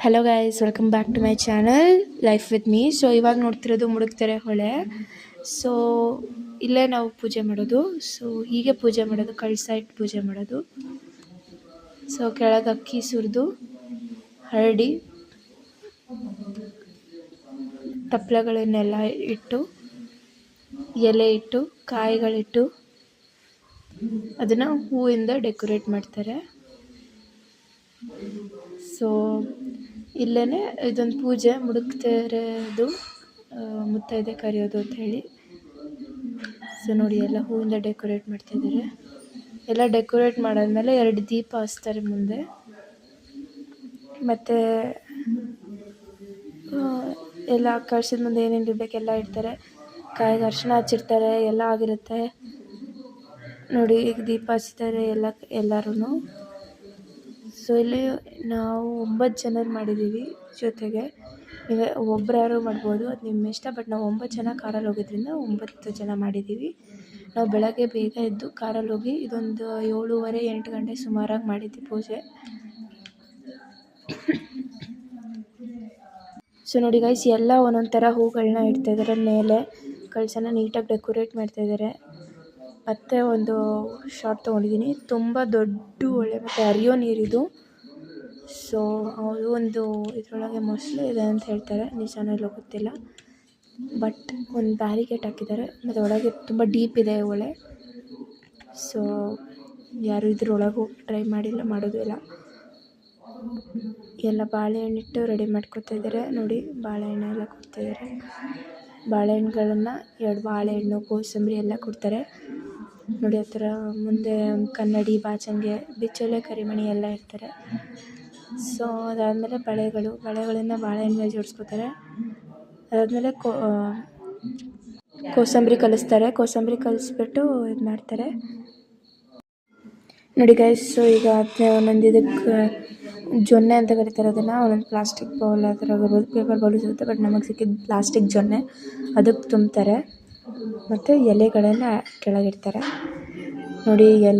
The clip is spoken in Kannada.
Hello guys, welcome back to my channel life with me. So ಇವಾಗ ನೋಡ್ತಿರೋದು ಮುಡುಕ್ತೆರೆ ಹೊಳೆ. ಸೊ ಇಲ್ಲೇ ನಾವು ಪೂಜೆ ಮಾಡೋದು. ಸೊ ಹೀಗೆ ಪೂಜೆ ಮಾಡೋದು, ಕಳಸ ಇಟ್ಟು ಪೂಜೆ ಮಾಡೋದು. ಸೊ ಕೆಳಗೆ ಅಕ್ಕಿ ಸುರಿದು ಹರಡಿ ತಪ್ಪಲೆಗಳನ್ನೆಲ್ಲ ಇಟ್ಟು ಎಲೆ ಇಟ್ಟು ಕಾಯಿಗಳಿಟ್ಟು ಅದನ್ನು ಹೂವಿಂದ ಡೆಕೋರೇಟ್ ಮಾಡ್ತಾರೆ. ಸೊ ಇಲ್ಲೇ ಇದೊಂದು ಪೂಜೆ ಮುಡುಕ್ತೆರೆದು ಮುತ್ತೈದೆ ಕರೆಯೋದು ಅಂತ ಹೇಳಿ. ಸೊ ನೋಡಿ, ಎಲ್ಲ ಹೂವಿಂದ ಡೆಕೋರೇಟ್ ಮಾಡ್ತಾಯಿದ್ದಾರೆ. ಎಲ್ಲ ಡೆಕೋರೇಟ್ ಮಾಡಾದ್ಮೇಲೆ 2 ದೀಪ ಹಚ್ತಾರೆ ಮುಂದೆ. ಮತ್ತು ಎಲ್ಲ ಕಳಶದ ಮುಂದೆ ಏನೇನು ಇರಬೇಕೆಲ್ಲ ಇಡ್ತಾರೆ. ಕಾಯಿಗೆ ಅರ್ಶಿಣ ಹಚ್ಚಿರ್ತಾರೆ, ಎಲ್ಲ ಆಗಿರುತ್ತೆ ನೋಡಿ. ಈಗ ದೀಪ ಹಚ್ತಾರೆ ಎಲ್ಲರೂ. ಸೊ ಇಲ್ಲಿ ನಾವು 9 ಜನರು ಮಾಡಿದ್ದೀವಿ. ಜೊತೆಗೆ ನೀವು ಒಬ್ರು ಯಾರು ಮಾಡ್ಬೋದು, ಅದು ನಿಮ್ಮ ಇಷ್ಟ. ಬಟ್ ನಾವು 9 ಜನ ಕಾರಲ್ಲಿ ಹೋಗಿದ್ದರಿಂದ 9 ಜನ ಮಾಡಿದ್ದೀವಿ. ನಾವು ಬೆಳಗ್ಗೆ ಬೇಗ ಎದ್ದು ಕಾರಲ್ಲಿ ಹೋಗಿ ಇದೊಂದು 7:30 8 ಗಂಟೆ ಸುಮಾರಾಗಿ ಮಾಡಿದ್ವಿ ಪೂಜೆ. ಸೊ ನೋಡಿ ಗೈಸ್, ಎಲ್ಲ ಒಂದೊಂದು ಥರ ಹೂಗಳನ್ನ ಇಡ್ತಾಯಿದ್ದಾರೆ. ಮೇಲೆ ಕಳಶನ ನೀಟಾಗಿ ಡೆಕೋರೇಟ್ ಮಾಡ್ತಾಯಿದ್ದಾರೆ. ಮತ್ತು ಒಂದು ಶಾರ್ಟ್ ತೊಗೊಂಡಿದ್ದೀನಿ, ತುಂಬ ದೊಡ್ಡ ಹೊಳೆ ಮತ್ತು ಹರಿಯೋ ನೀರಿದು. ಸೊ ಅದು ಒಂದು ಇದರೊಳಗೆ ಮೊಸಳೆ ಇದೆ ಅಂತ ಹೇಳ್ತಾರೆ, ನಿಜಾನೋ ಇಲ್ಲೋ ಗೊತ್ತಿಲ್ಲ. ಬಟ್ ಒಂದು ಬ್ಯಾರಿಕೇಡ್ ಹಾಕಿದ್ದಾರೆ ಮತ್ತು ಒಳಗೆ ತುಂಬ ಡೀಪ್ ಇದೆ ಹೊಳೆ. ಸೊ ಯಾರು ಇದ್ರೊಳಗೆ ಹೋಗಿ ಟ್ರೈ ಮಾಡೋದು ಇಲ್ಲ. ಎಲ್ಲ ಬಾಳೆಹಣ್ಣಿಟ್ಟು ರೆಡಿ ಮಾಡ್ಕೊತಾ ಇದ್ದಾರೆ ನೋಡಿ. ಬಾಳೆಹಣ್ಣು ಎಲ್ಲ ಕೊಡ್ತಾಯಿದ್ದಾರೆ. ಬಾಳೆಹಣ್ಣುಗಳನ್ನು 2 ಬಾಳೆಹಣ್ಣು, ಕೋಸಂಬರಿ ಎಲ್ಲ ಕೊಡ್ತಾರೆ ನೋಡಿ. ಆ ಥರ ಮುಂದೆ ಕನ್ನಡಿ, ಬಾಚಣಿಗೆ, ಬಿಚ್ಚಲೆ, ಕರಿಮಣಿ ಎಲ್ಲ ಇರ್ತಾರೆ. ಸೊ ಅದಾದಮೇಲೆ ಬಳೆಗಳನ್ನು ಬಾಳೆಹಣ್ಣು ಮೇಲೆ ಜೋಡಿಸ್ಕೊತಾರೆ. ಅದಾದಮೇಲೆ ಕೋಸಂಬರಿ ಕಲಿಸ್ಬಿಟ್ಟು ಇದು ಮಾಡ್ತಾರೆ ನೋಡಿ ಗೈಸ್. ಸೊ ಈಗ ಒಂದೊಂದು ಇದಕ್ಕೆ ಜೊನ್ನೆ ಅಂತ ಕರೀತಾರೆ ಅದನ್ನು. ಒಂದೊಂದು ಪ್ಲಾಸ್ಟಿಕ್ ಬೌಲ್ ಆ ಥರ ಆಗಿರ್ಬೋದು, ಪೇಪರ್ ಬೌಲ್ ಸಿಗುತ್ತೆ. ಬಟ್ ನಮಗೆ ಸಿಕ್ಕಿದ್ದು ಪ್ಲಾಸ್ಟಿಕ್ ಜೊನ್ನೆ, ಅದಕ್ಕೆ ತುಂಬ್ತಾರೆ. ಮತ್ತು ಎಲೆಗಳನ್ನು ಕೆಳಗಿಡ್ತಾರೆ ನೋಡಿ. ಎಲೆ